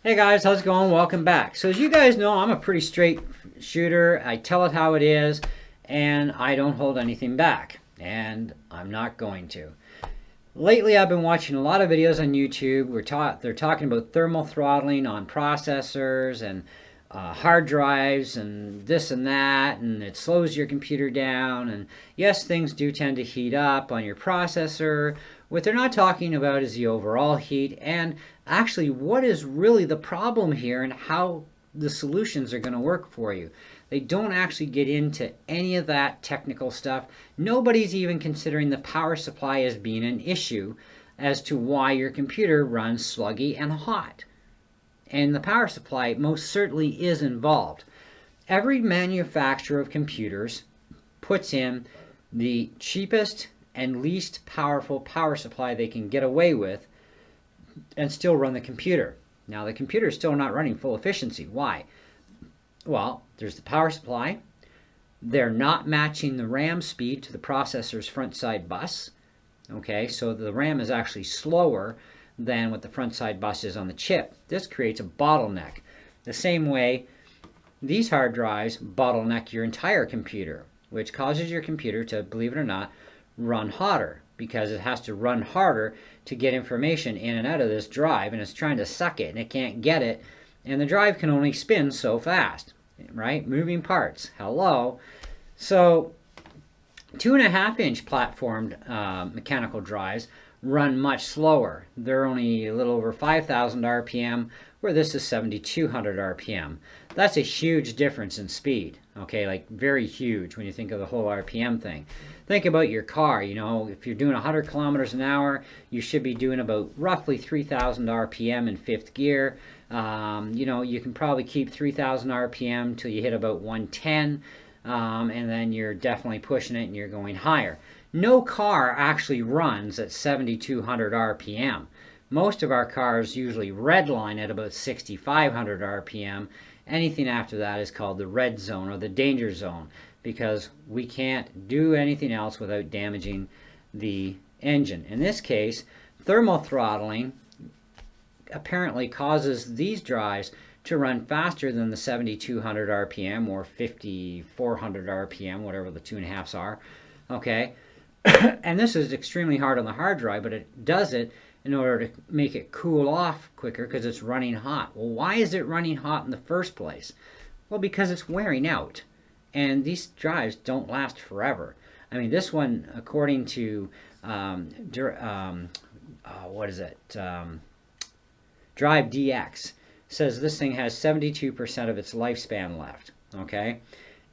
Hey guys, how's it going? Welcome back. So as you guys know, I'm a pretty straight shooter. I tell it how it is, and I don't hold anything back, and I'm not going to. Lately, I've been watching a lot of videos on YouTube. They're talking about thermal throttling on processors and hard drives and this and that, and it slows your computer down. And yes, things do tend to heat up on your processor. What they're not talking about is the overall heat and actually what is really the problem here and how the solutions are going to work for you. They don't actually get into any of that technical stuff. Nobody's even considering the power supply as being an issue as to why your computer runs sluggy and hot. And the power supply most certainly is involved. Every manufacturer of computers puts in the cheapest and least powerful power supply they can get away with and still run the computer. Now the computer is still not running full efficiency. Why? Well, there's the power supply. They're not matching the RAM speed to the processor's front side bus. Okay, so the RAM is actually slower than what the front side bus is on the chip. This creates a bottleneck. The same way these hard drives bottleneck your entire computer, which causes your computer to, believe it or not, run hotter because it has to run harder to get information in and out of this drive, and it's trying to suck it and it can't get it, and the drive can only spin so fast, right? Moving parts. Hello. So 2.5-inch platformed mechanical drives run much slower. They're only a little over 5,000 RPM, where this is 7,200 RPM. That's a huge difference in speed, okay, like very huge when you think of the whole RPM thing. Think about your car. You know, if you're doing 100 kilometers an hour, you should be doing about roughly 3,000 RPM in fifth gear. You know, you can probably keep 3,000 RPM till you hit about 110, and then you're definitely pushing it and you're going higher. No car actually runs at 7,200 RPM. Most of our cars usually redline at about 6,500 RPM. Anything after that is called the red zone or the danger zone, because we can't do anything else without damaging the engine. In this case, thermal throttling apparently causes these drives to run faster than the 7,200 RPM or 5,400 RPM, whatever the 2.5s are. Okay, and this is extremely hard on the hard drive, but it does it in order to make it cool off quicker because it's running hot. Well, why is it running hot in the first place? Well, because it's wearing out, and these drives don't last forever. I mean, this one, according to what is it? Drive DX says this thing has 72% of its lifespan left. Okay,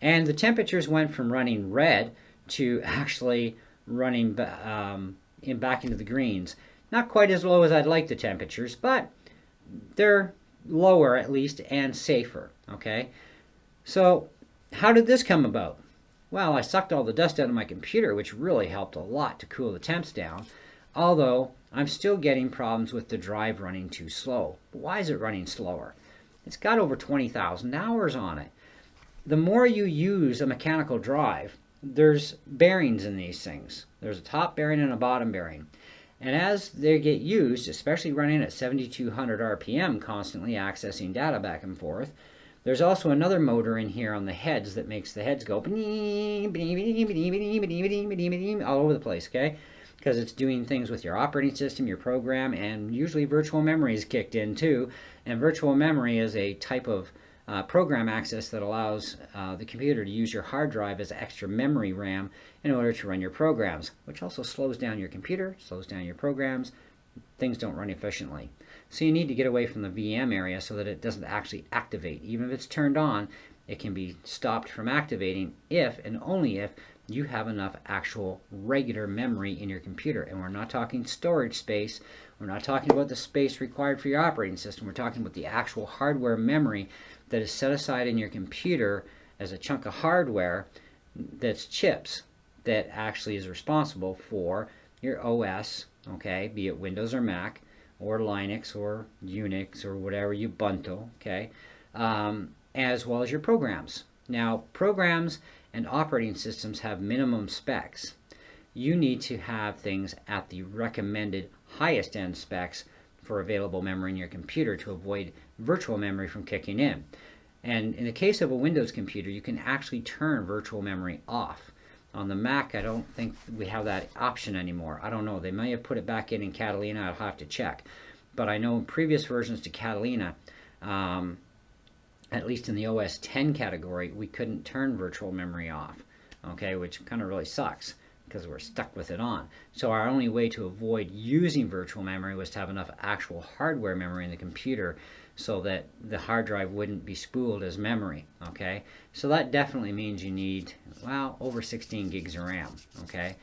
and the temperatures went from running red to actually running back into the greens. Not quite as low as I'd like the temperatures, but they're lower at least and safer. Okay, so how did this come about? Well, I sucked all the dust out of my computer, which really helped a lot to cool the temps down, although I'm still getting problems with the drive running too slow. But why is it running slower? It's got over 20,000 hours on it. The more you use a mechanical drive, there's bearings in these things. There's a top bearing and a bottom bearing. And as they get used, especially running at 7,200 RPM, constantly accessing data back and forth, there's also another motor in here on the heads that makes the heads go all over the place, okay? Because it's doing things with your operating system, your program, and usually virtual memory is kicked in too. And virtual memory is a type of program access that allows the computer to use your hard drive as extra memory RAM in order to run your programs, which also slows down your computer, slows down your programs. Things don't run efficiently. So you need to get away from the VM area so that it doesn't actually activate. Even if it's turned on, it can be stopped from activating if and only if you have enough actual regular memory in your computer. And we're not talking storage space. We're not talking about the space required for your operating system. We're talking about the actual hardware memory that is set aside in your computer as a chunk of hardware that's chips that actually is responsible for your OS, okay, be it Windows or Mac or Linux or Unix or whatever Ubuntu, okay, as well as your programs. Now, programs and operating systems have minimum specs. You need to have things at the recommended highest end specs for available memory in your computer to avoid virtual memory from kicking in. And in the case of a Windows computer, you can actually turn virtual memory off. On the Mac, I don't think we have that option anymore. I don't know. They may have put it back in Catalina. I'll have to check. But I know in previous versions to Catalina, at least in the OS 10 category, we couldn't turn virtual memory off, okay, which kind of really sucks because we're stuck with it on. So our only way to avoid using virtual memory was to have enough actual hardware memory in the computer so that the hard drive wouldn't be spooled as memory, okay? So that definitely means you need, well, over 16 gigs of RAM, okay?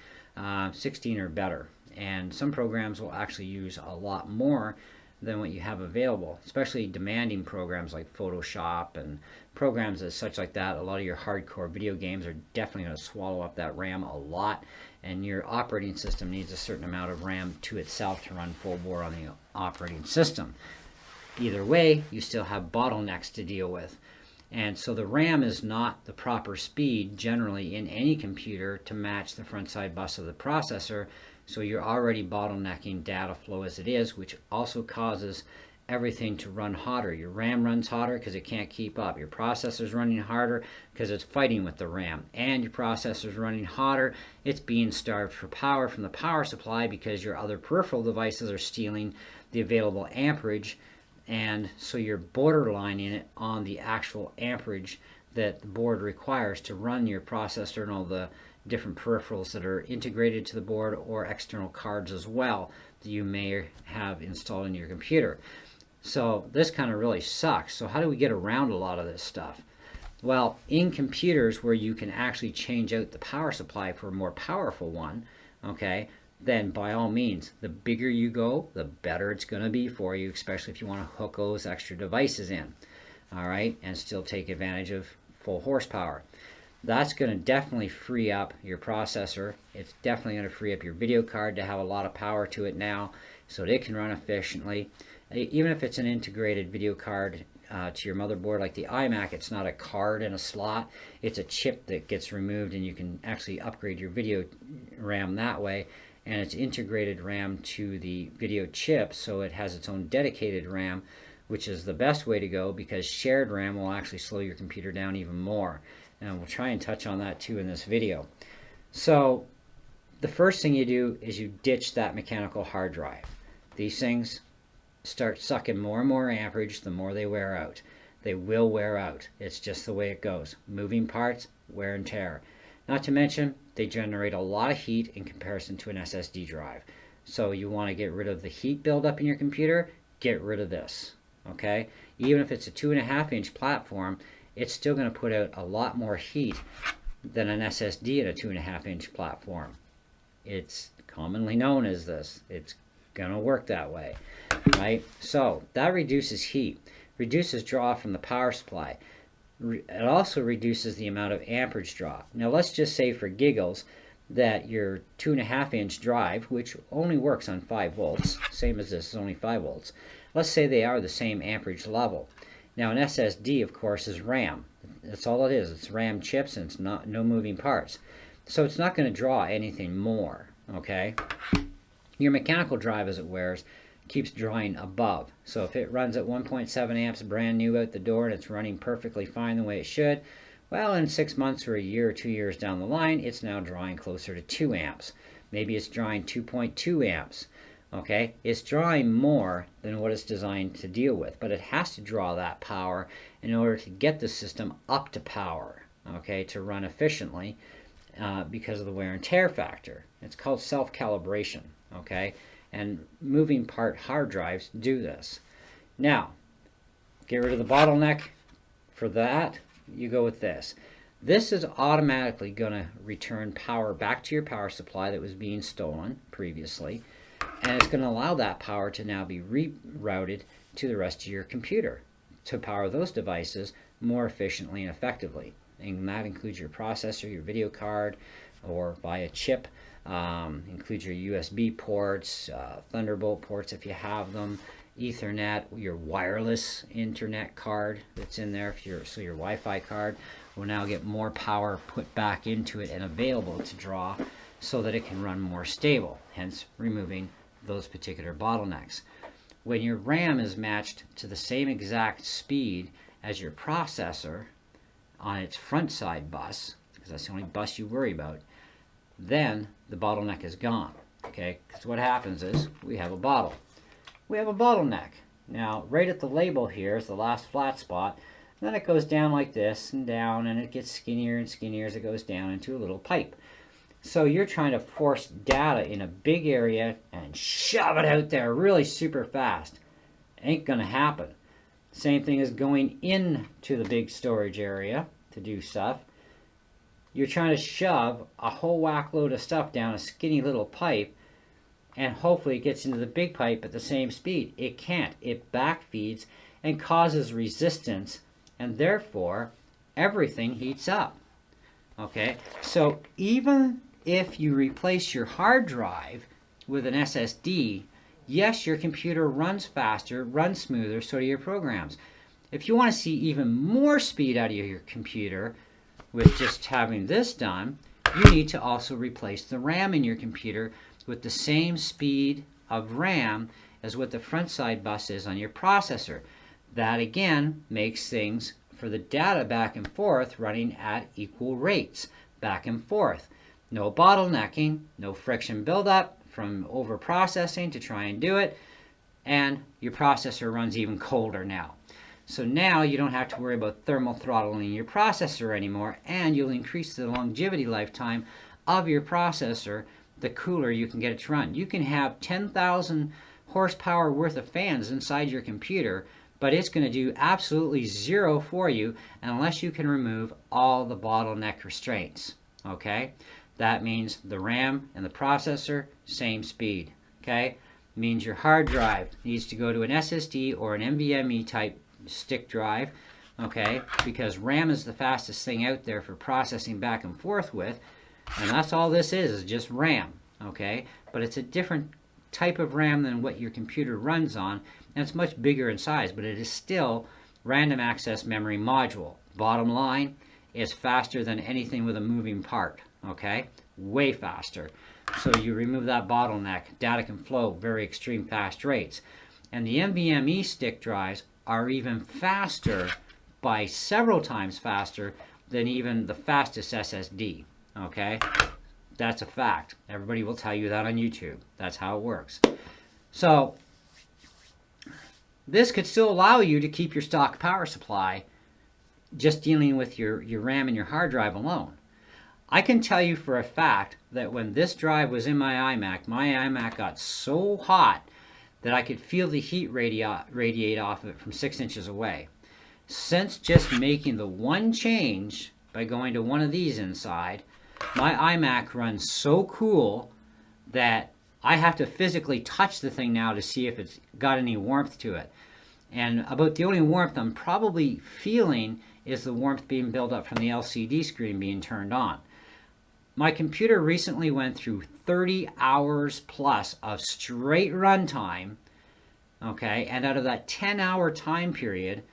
16 or better. And some programs will actually use a lot more than what you have available, especially demanding programs like Photoshop and programs as such like that. A lot of your hardcore video games are definitely going to swallow up that RAM a lot, and your operating system needs a certain amount of RAM to itself to run full bore on the operating system. Either way, you still have bottlenecks to deal with. And so the RAM is not the proper speed generally in any computer to match the front side bus of the processor. So you're already bottlenecking data flow as it is, which also causes everything to run hotter. Your RAM runs hotter because it can't keep up. Your processor's running harder because it's fighting with the RAM. And your processor's running hotter. It's being starved for power from the power supply because your other peripheral devices are stealing the available amperage. And so you're borderlining it on the actual amperage that the board requires to run your processor and all the different peripherals that are integrated to the board or external cards as well that you may have installed in your computer. So this kind of really sucks. So how do we get around a lot of this stuff? Well, in computers where you can actually change out the power supply for a more powerful one, okay, then by all means, the bigger you go, the better it's going to be for you, especially if you want to hook those extra devices in, all right, and still take advantage of full horsepower. That's going to definitely free up your processor. It's definitely going to free up your video card to have a lot of power to it now so that it can run efficiently. Even if it's an integrated video card to your motherboard like the iMac, it's not a card in a slot. It's a chip that gets removed and you can actually upgrade your video RAM that way. And it's integrated RAM to the video chip, so it has its own dedicated RAM, which is the best way to go because shared RAM will actually slow your computer down even more. And we'll try and touch on that too in this video. So the first thing you do is you ditch that mechanical hard drive. These things start sucking more and more amperage the more they wear out. They will wear out. It's just the way it goes. Moving parts, wear and tear. Not to mention, they generate a lot of heat in comparison to an SSD drive. So you want to get rid of the heat buildup in your computer, get rid of this, okay? Even if it's a 2.5-inch platform, it's still going to put out a lot more heat than an SSD in a 2.5-inch platform. It's commonly known as this. It's going to work that way, right? So that reduces heat, reduces draw from the power supply. It also reduces the amount of amperage draw. Now let's just say for giggles that your 2.5-inch drive, which only works on 5 volts, same as this is only 5 volts, let's say they are the same amperage level. Now an SSD, of course, is RAM. That's all it is. It's RAM chips and it's no moving parts. So it's not going to draw anything more, okay? Your mechanical drive as it wears keeps drawing above. So if it runs at 1.7 amps brand new out the door and it's running perfectly fine the way it should, well, in 6 months or a year or 2 years down the line, it's now drawing closer to 2 amps. Maybe it's drawing 2.2 amps. Okay, it's drawing more than what it's designed to deal with, but it has to draw that power in order to get the system up to power, okay, to run efficiently because of the wear and tear factor. It's called self-calibration, okay, and moving part hard drives do this. Now, get rid of the bottleneck. For that, you go with this. This is automatically going to return power back to your power supply that was being stolen previously. And it's going to allow that power to now be rerouted to the rest of your computer to power those devices more efficiently and effectively. And that includes your processor, your video card, or via chip. Includes your USB ports, Thunderbolt ports if you have them, Ethernet, your wireless internet card that's in there. So your Wi-Fi card will now get more power put back into it and available to draw so that it can run more stable, hence removing those particular bottlenecks. when your RAM is matched to the same exact speed as your processor on its front side bus, because that's the only bus you worry about, then the bottleneck is gone. Okay, because what happens is we have a bottle. We have a bottleneck. Now, right at the label here is the last flat spot. And then it goes down like this and down, and it gets skinnier and skinnier as it goes down into a little pipe. So you're trying to force data in a big area and shove it out there really super fast. Ain't gonna happen. Same thing as going into the big storage area to do stuff. You're trying to shove a whole whack load of stuff down a skinny little pipe, and hopefully it gets into the big pipe at the same speed. It can't. It backfeeds and causes resistance, and therefore everything heats up. Okay, so even if you replace your hard drive with an SSD, yes, your computer runs faster, runs smoother, so do your programs. If you want to see even more speed out of your computer with just having this done, you need to also replace the RAM in your computer with the same speed of RAM as what the front side bus is on your processor. That again makes things for the data back and forth running at equal rates back and forth. No bottlenecking, no friction buildup from over processing to try and do it, and your processor runs even colder now. So now you don't have to worry about thermal throttling your processor anymore, and you'll increase the longevity lifetime of your processor the cooler you can get it to run. You can have 10,000 horsepower worth of fans inside your computer, but it's going to do absolutely zero for you unless you can remove all the bottleneck restraints. Okay? That means the RAM and the processor, same speed. Okay? Means your hard drive needs to go to an SSD or an NVMe type stick drive. Okay? Because RAM is the fastest thing out there for processing back and forth with. And that's all this is just RAM. Okay? But it's a different type of RAM than what your computer runs on, and it's much bigger in size, but it is still random access memory module. Bottom line, it's faster than anything with a moving part. Okay? Way faster. So you remove that bottleneck, data can flow very extreme fast rates. And the NVMe stick drives are even faster by several times faster than even the fastest SSD. Okay? That's a fact. Everybody will tell you that on YouTube. That's how it works. So this could still allow you to keep your stock power supply just dealing with your RAM and your hard drive alone. I can tell you for a fact that when this drive was in my iMac got so hot that I could feel the heat radiate off of it from 6 inches away. Since just making the one change by going to one of these inside, my iMac runs so cool that I have to physically touch the thing now to see if it's got any warmth to it. And about the only warmth I'm probably feeling is the warmth being built up from the LCD screen being turned on. My computer recently went through 30 hours plus of straight runtime, okay, and out of that 10-hour time period,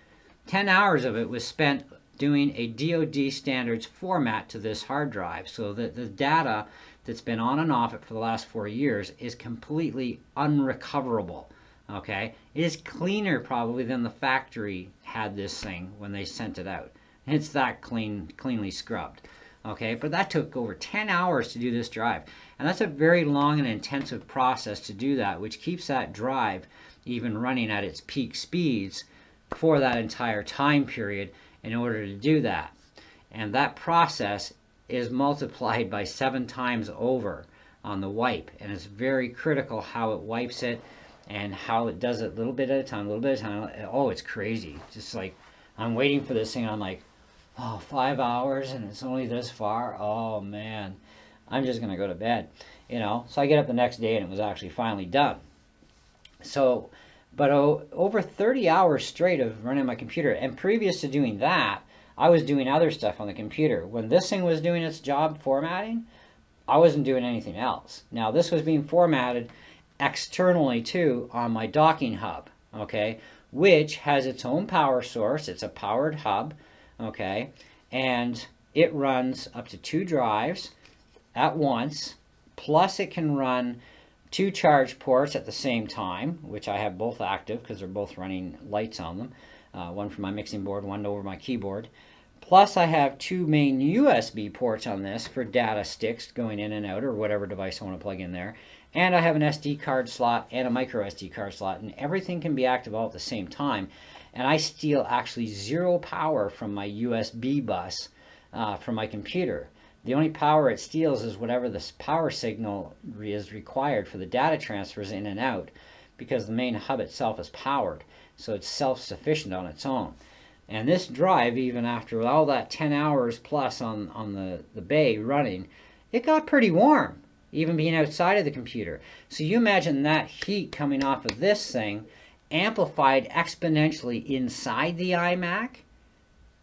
10 hours of it was spent doing a DoD standards format to this hard drive, so that the data that's been on and off it for the last 4 years is completely unrecoverable. Okay, it is cleaner probably than the factory had this thing when they sent it out. It's that cleanly scrubbed. Okay, but that took over 10 hours to do this drive, and that's a very long and intensive process to do that, which keeps that drive even running at its peak speeds for that entire time period in order to do that. And that process is multiplied by 7 times over on the wipe, and it's very critical how it wipes it and how it does it little bit at a time, little bit at a time. Oh, it's crazy. Just like I'm waiting for this thing, I'm like, oh, 5 hours and it's only this far. Oh man, I'm just gonna go to bed, you know. So I get up the next day and it was actually finally done. So, but over 30 hours straight of running my computer, and previous to doing that, I was doing other stuff on the computer. When this thing was doing its job formatting, I wasn't doing anything else. Now this was being formatted externally too on my docking hub, okay, which has its own power source. It's a powered hub, okay, and it runs up to 2 drives at once, plus it can run 2 charge ports at the same time, which I have both active because they're both running lights on them. One for my mixing board, one over my keyboard. Plus I have 2 main USB ports on this for data sticks going in and out, or whatever device I want to plug in there. And I have an SD card slot and a micro SD card slot, and everything can be active all at the same time. And I steal actually 0 power from my USB bus from my computer. The only power it steals is whatever the power signal is required for the data transfers in and out, because the main hub itself is powered, so it's self-sufficient on its own. And this drive, even after all that 10 hours plus on the bay running, it got pretty warm, even being outside of the computer. So you imagine that heat coming off of this thing amplified exponentially inside the iMac,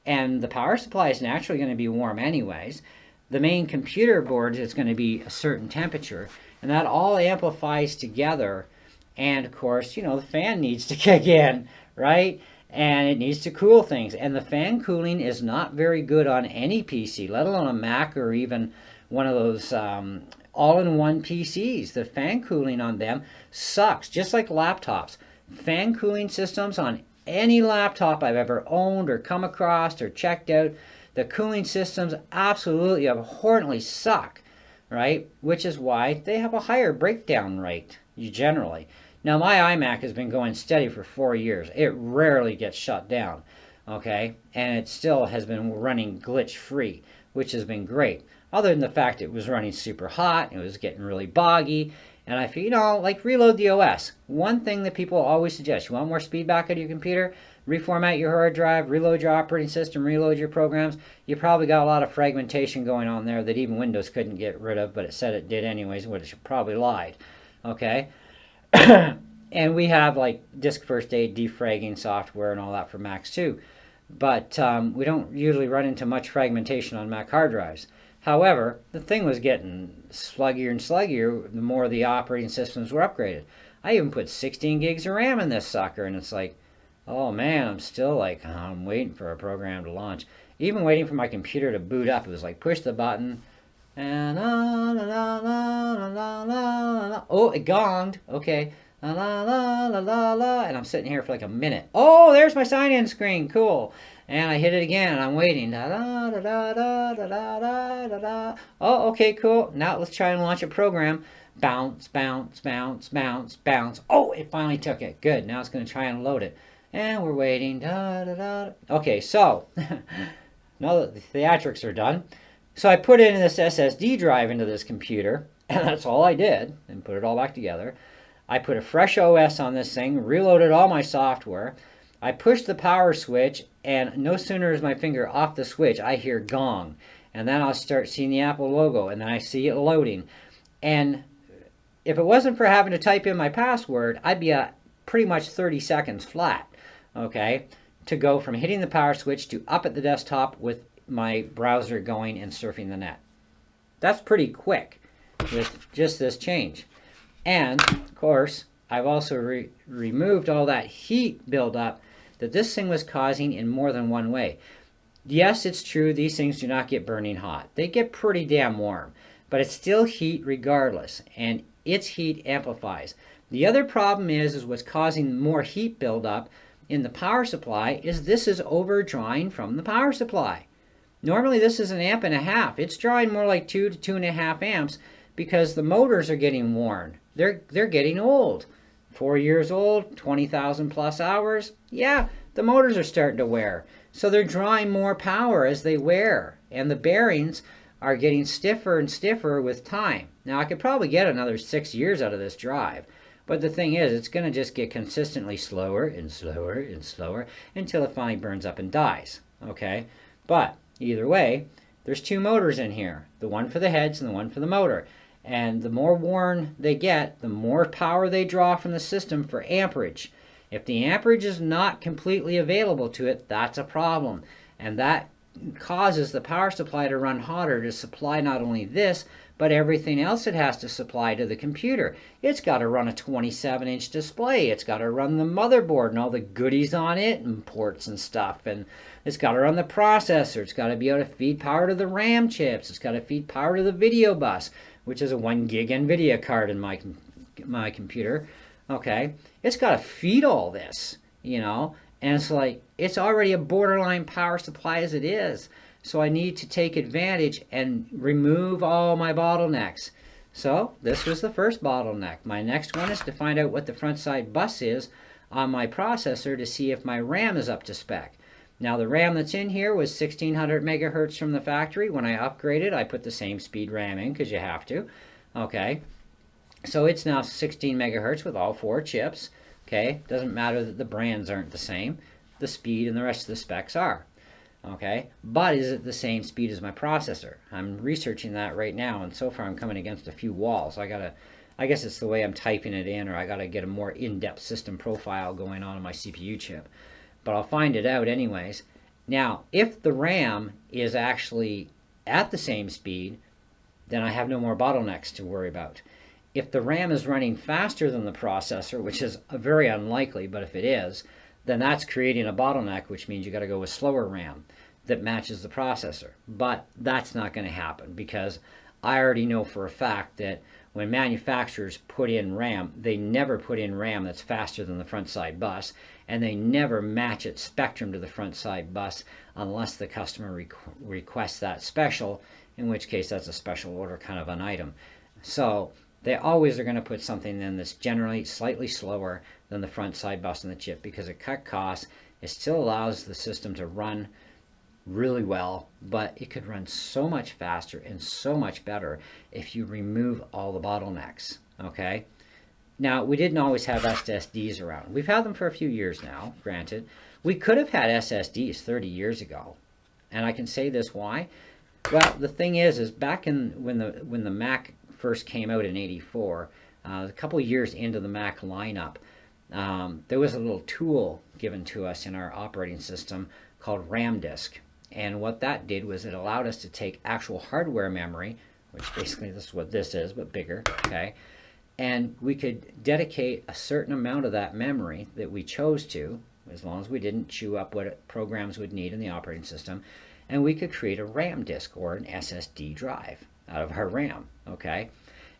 and the power supply is naturally going to be warm anyways. The main computer board is going to be a certain temperature, and that all amplifies together. And of course, you know, the fan needs to kick in, right? And it needs to cool things. And the fan cooling is not very good on any PC, let alone a Mac or even one of those all-in-one PCs. The fan cooling on them sucks, just like laptops. Fan cooling systems on any laptop I've ever owned or come across or checked out, the cooling systems absolutely abhorrently suck, right? Which is why they have a higher breakdown rate, generally. Now, my iMac has been going steady for 4 years. It rarely gets shut down, okay? And it still has been running glitch-free, which has been great. Other than the fact it was running super hot, it was getting really boggy, and I feel, you know, like reload the OS. One thing that people always suggest, you want more speed back out of your computer? Reformat your hard drive, reload your operating system, reload your programs. You probably got a lot of fragmentation going on there that even Windows couldn't get rid of, but it said it did anyways, which it probably lied, okay? And we have like disk first aid defragging software and all that for Macs too. But we don't usually run into much fragmentation on Mac hard drives. However, the thing was getting sluggier and sluggier the more the operating systems were upgraded. I even put 16 gigs of RAM in this sucker, and it's like, oh man, I'm still like, I'm waiting for a program to launch. Even waiting for my computer to boot up, it was like, push the button, and la la la la la la la. Oh, it gonged. Okay. La la la la la la. And I'm sitting here for like a minute. Oh, there's my sign-in screen. Cool. And I hit it again, and I'm waiting. Da da da da da da da da da. Oh, okay, cool. Now let's try and launch a program. Bounce, bounce, bounce, bounce, bounce. Oh, it finally took it. Good. Now it's going to try and load it. And we're waiting. Da, da, da. Okay, so now that the theatrics are done, so I put in this SSD drive into this computer, and that's all I did, and put it all back together. I put a fresh OS on this thing, reloaded all my software. I pushed the power switch, and no sooner is my finger off the switch, I hear gong. And then I'll start seeing the Apple logo, and then I see it loading. And if it wasn't for having to type in my password, I'd be at pretty much 30 seconds flat, okay, to go from hitting the power switch to up at the desktop with my browser going and surfing the net. That's pretty quick with just this change. And, of course, I've also removed all that heat buildup that this thing was causing in more than one way. Yes, it's true, these things do not get burning hot. They get pretty damn warm, but it's still heat regardless, and its heat amplifies. The other problem is what's causing more heat buildup in the power supply is this is overdrawing from the power supply. Normally this is 1.5 amps. It's drawing more like 2 to 2.5 amps because the motors are getting worn. They're getting old. 4 years old, 20,000 plus hours. Yeah, the motors are starting to wear. So they're drawing more power as they wear. And the bearings are getting stiffer and stiffer with time. Now I could probably get another 6 years out of this drive. But the thing is, it's going to just get consistently slower and slower and slower until it finally burns up and dies. Okay? But either way, there's 2 motors in here. The one for the heads and the one for the motor. And the more worn they get, the more power they draw from the system for amperage. If the amperage is not completely available to it, that's a problem. And that causes the power supply to run hotter to supply not only this, but everything else it has to supply to the computer. It's got to run a 27-inch display. It's got to run the motherboard and all the goodies on it and ports and stuff. And it's got to run the processor. It's got to be able to feed power to the RAM chips. It's got to feed power to the video bus, which is a 1 gig NVIDIA card in my my computer, okay, it's got to feed all this, you know, and it's like it's already a borderline power supply as it is. So I need to take advantage and remove all my bottlenecks. So this was the first bottleneck. My next one is to find out what the front side bus is on my processor to see if my RAM is up to spec. Now the RAM that's in here was 1600 megahertz from the factory. When I upgraded, I put the same speed RAM in because you have to. Okay, so it's now 16 megahertz with all 4 chips. Okay, doesn't matter that the brands aren't the same. The speed and the rest of the specs are. Okay, but is it the same speed as my processor? I'm researching that right now, and so far I'm coming against a few walls. I guess it's the way I'm typing it in, or I gotta get a more in-depth system profile going on my CPU chip. But I'll find it out anyways. Now, if the RAM is actually at the same speed, then I have no more bottlenecks to worry about. If the RAM is running faster than the processor, which is very unlikely, but if it is, then that's creating a bottleneck, which means you got to go with slower RAM that matches the processor. But that's not going to happen because I already know for a fact that when manufacturers put in RAM, they never put in RAM that's faster than the front side bus, and they never match its spectrum to the front side bus unless the customer requests that special, in which case that's a special order kind of an item. So they always are going to put something in that's generally slightly slower than the front side bus on the chip because it cut costs. It still allows the system to run really well, but it could run so much faster and so much better if you remove all the bottlenecks. Okay, now we didn't always have SSDs around. We've had them for a few years now, granted. We could have had SSDs 30 years ago, and I can say this why. Well, the thing is back in when the Mac first came out in '84, a couple of years into the Mac lineup, there was a little tool given to us in our operating system called RAM disk. And what that did was it allowed us to take actual hardware memory, which basically this is what this is, but bigger, okay? And we could dedicate a certain amount of that memory that we chose to, as long as we didn't chew up what programs would need in the operating system, and we could create a RAM disk or an SSD drive out of our RAM, okay?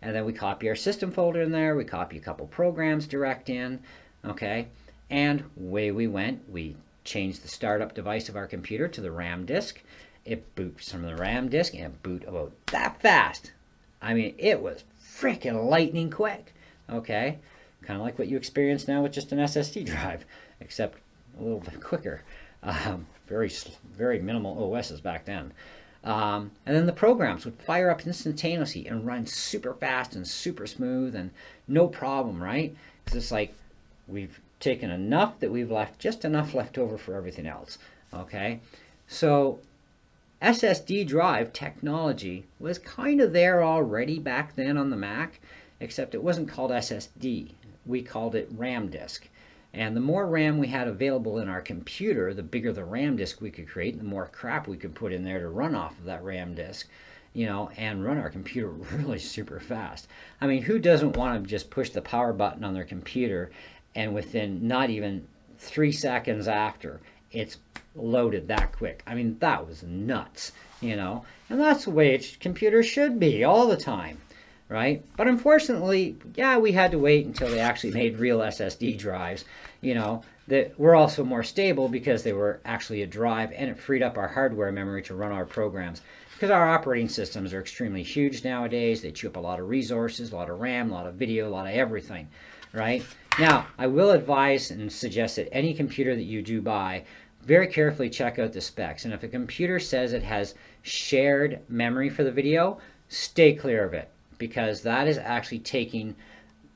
And then we copy our system folder in there, we copy a couple programs direct in, okay? And away we went. We changed the startup device of our computer to the RAM disk. It boots from the RAM disk and it boot about that fast. I mean, it was freaking lightning quick, okay? Kind of like what you experience now with just an SSD drive, except a little bit quicker. Very minimal OSs back then. And then the programs would fire up instantaneously and run super fast and super smooth and no problem, right? Because it's like we've taken enough that we've left just enough left over for everything else, okay? So SSD drive technology was kind of there already back then on the Mac, except it wasn't called SSD. We called it RAM disk. And the more RAM we had available in our computer, the bigger the RAM disk we could create, and the more crap we could put in there to run off of that RAM disk, you know, and run our computer really super fast. I mean, who doesn't want to just push the power button on their computer and within not even 3 seconds after, it's loaded that quick? I mean, that was nuts, you know, and that's the way computers should be all the time. Right? But unfortunately, yeah, we had to wait until they actually made real SSD drives, you know, that were also more stable because they were actually a drive and it freed up our hardware memory to run our programs. Because our operating systems are extremely huge nowadays. They chew up a lot of resources, a lot of RAM, a lot of video, a lot of everything, right? Now, I will advise and suggest that any computer that you do buy, very carefully check out the specs. And if a computer says it has shared memory for the video, stay clear of it, because that is actually taking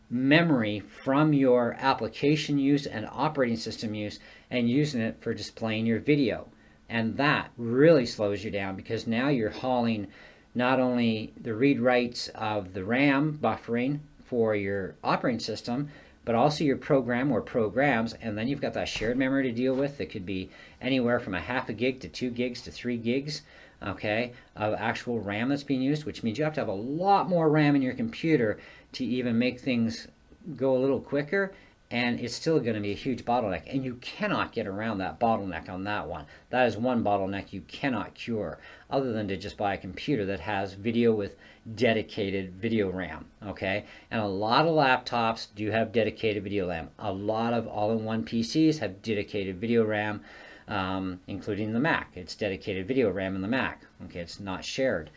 memory from your application use and operating system use and using it for displaying your video. And that really slows you down because now you're hauling not only the read writes of the RAM buffering for your operating system, but also your program or programs, and then you've got that shared memory to deal with that could be anywhere from a half a gig to 2 gigs to 3 gigs. Okay, of actual RAM that's being used, which means you have to have a lot more RAM in your computer to even make things go a little quicker. and it's still going to be a huge bottleneck, and you cannot get around that bottleneck on that one. That is one bottleneck you cannot cure, other than to just buy a computer that has video with dedicated video RAM, okay? And a lot of laptops do have dedicated video RAM. A lot of all-in-one PCs have dedicated video RAM, including the Mac. It's dedicated video RAM in the Mac, okay? It's not shared.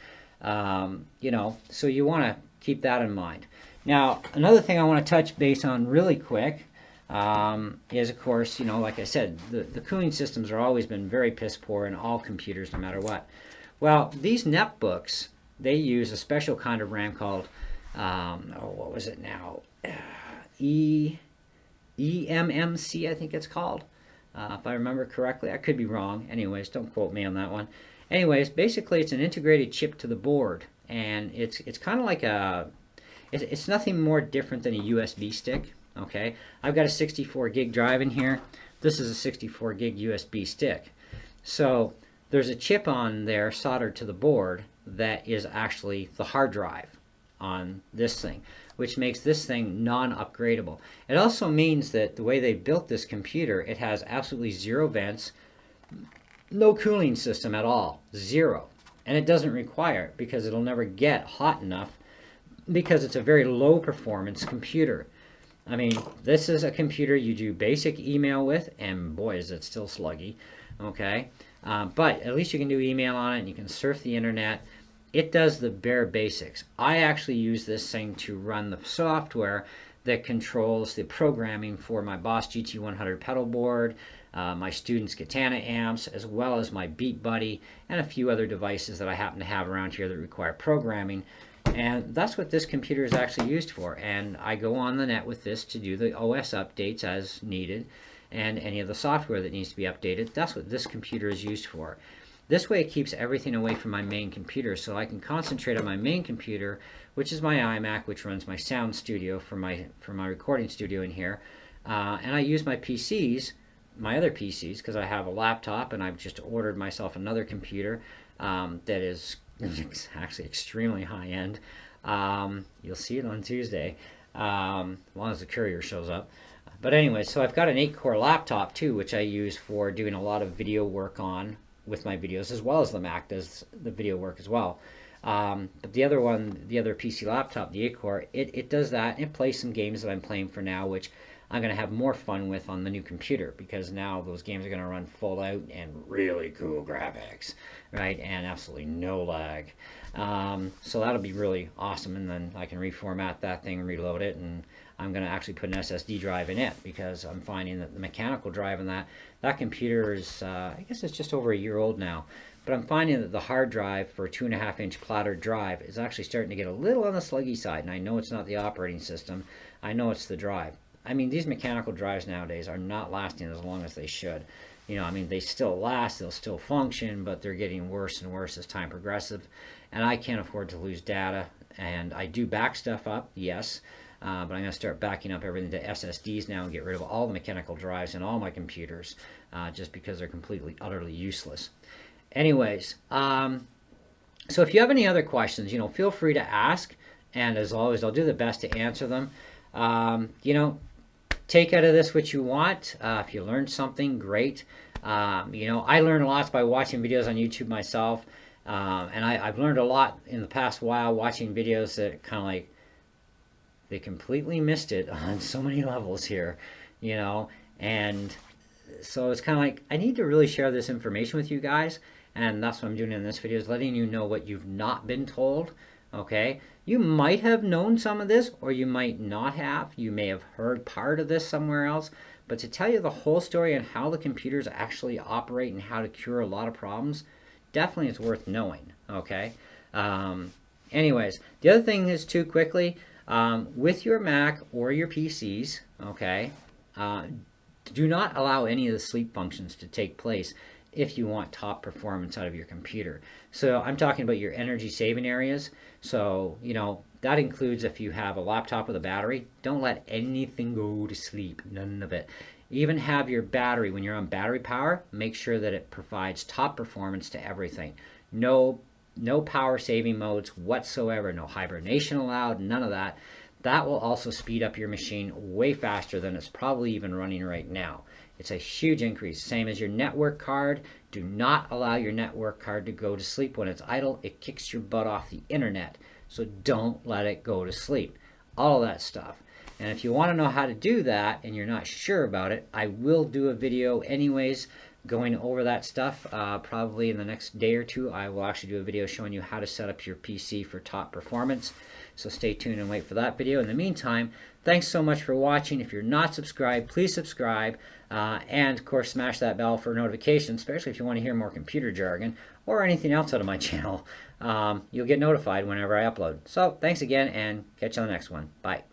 You know, so you want to keep that in mind. Now, another thing I want to touch base on really quick is, of course, you know, like I said, the cooling systems have always been very piss poor in all computers, no matter what. Well, these netbooks, they use a special kind of RAM called, what was it now? EMMC, I think it's called, if I remember correctly. I could be wrong. Anyways, don't quote me on that one. Anyways, basically, it's an integrated chip to the board, and it's kind of like it's nothing more different than a USB stick, okay? I've got a 64 gig drive in here. This is a 64 gig USB stick. So there's a chip on there soldered to the board that is actually the hard drive on this thing, which makes this thing non-upgradable. It also means that the way they built this computer, it has absolutely zero vents, no cooling system at all, zero. And it doesn't require it because it'll never get hot enough, because it's a very low performance computer. I mean, this is a computer you do basic email with, and boy, is it still sluggy, okay? But at least you can do email on it, and you can surf the internet. It does the bare basics. I actually use this thing to run the software that controls the programming for my Boss GT100 pedal board, my students' Katana amps, as well as my Beat Buddy, and a few other devices that I happen to have around here that require programming. And that's what this computer is actually used for. And I go on the net with this to do the OS updates as needed, and any of the software that needs to be updated. That's what this computer is used for. This way it keeps everything away from my main computer, so I can concentrate on my main computer, which is my iMac, which runs my sound studio for my recording studio in here. And I use my PCs, my other PCs, because I have a laptop, and I've just ordered myself another computer that is actually extremely high-end. You'll see it on Tuesday, as long as the courier shows up. But anyway, so I've got an 8-core laptop too, which I use for doing a lot of video work on with my videos, as well as the Mac does the video work as well. But the other one, the other PC laptop, the 8-core, it does that, and it plays some games that I'm playing for now, which I'm going to have more fun with on the new computer, because now those games are going to run full out and really cool graphics, right? And absolutely no lag. So that'll be really awesome, and then I can reformat that thing and reload it, and I'm going to actually put an SSD drive in it, because I'm finding that the mechanical drive in that computer is, I guess it's just over a year old now, but I'm finding that the hard drive for a 2.5-inch platter drive is actually starting to get a little on the sluggy side, and I know it's not the operating system. I know it's the drive. I mean, these mechanical drives nowadays are not lasting as long as they should. You know, I mean, they still last, they'll still function, but they're getting worse and worse as time progresses. And I can't afford to lose data. And I do back stuff up, yes, but I'm going to start backing up everything to SSDs now and get rid of all the mechanical drives in all my computers, just because they're completely, utterly useless. Anyways, so if you have any other questions, you know, feel free to ask. And as always, I'll do the best to answer them. You know, take out of this what you want. If you learned something, great. You know, I learn a lot by watching videos on YouTube myself, and I've learned a lot in the past while watching videos that kind of like, they completely missed it on so many levels here, you know, and so it's kind of like, I need to really share this information with you guys, and that's what I'm doing in this video, is letting you know what you've not been told, okay? You might have known some of this, or you might not have. You may have heard part of this somewhere else. But to tell you the whole story on how the computers actually operate and how to cure a lot of problems, definitely is worth knowing, okay? Anyways, the other thing is, too, quickly, with your Mac or your PCs, okay, do not allow any of the sleep functions to take place if you want top performance out of your computer. So I'm talking about your energy saving areas. So, you know, that includes if you have a laptop with a battery, don't let anything go to sleep, none of it. Even have your battery, when you're on battery power, make sure that it provides top performance to everything. No power saving modes whatsoever, no hibernation allowed, none of that. that will also speed up your machine way faster than it's probably even running right now. It's a huge increase. Same as your network card. Do not allow your network card to go to sleep when it's idle. It kicks your butt off the internet. So don't let it go to sleep. All of that stuff. And if you want to know how to do that and you're not sure about it, I will do a video anyways going over that stuff. Probably in the next day or two, I will actually do a video showing you how to set up your PC for top performance. So stay tuned and wait for that video. In the meantime, thanks so much for watching. If you're not subscribed, please subscribe. And of course, smash that bell for notifications, especially if you want to hear more computer jargon or anything else out of my channel. You'll get notified whenever I upload. So thanks again, and catch you on the next one. Bye.